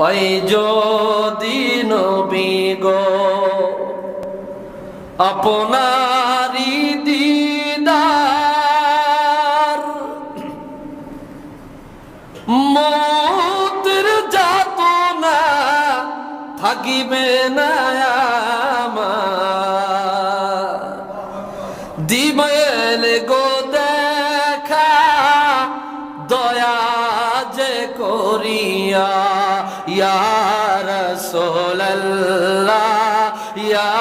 পাই যদি নবী গো আপনারি দিদার, মৌতের যাতনা থাকিবে না আমার, দিবেন গো দেখা দয়া যে করিয়া, ইয়া রাসূলুল্লাহ ইয়া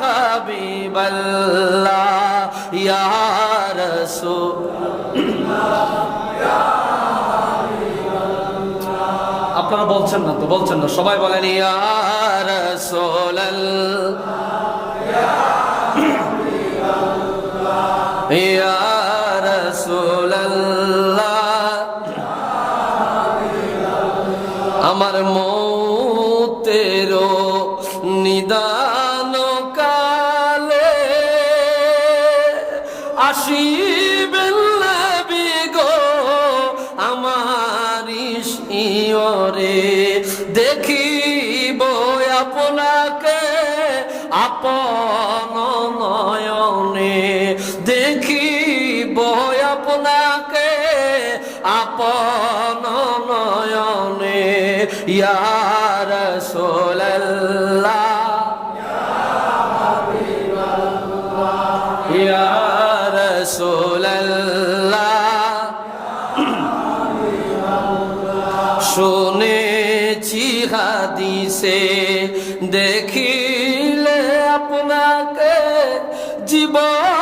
হাবিবাল্লাহ ইয়া রাসূলুল্লাহ। আপনারা বলছেন না তো, বলছেন না, সবাই বলেন ইয়া রাসূলুল্লাহ ইয়া রাসূলুল্লাহ। আমার মৌতেরও নিদান কালে আসিবেন নবী গো আমার শিয়রে, দেখিব আপনাকে আপন নয়নে, দেখিব আপনাকে আপন নয়নে, ইয়া রাসূলুল্লাহ ইয়া রাসূলুল্লাহ। শুনেছি হাদিসে দেখিলে আপনাকে জীবন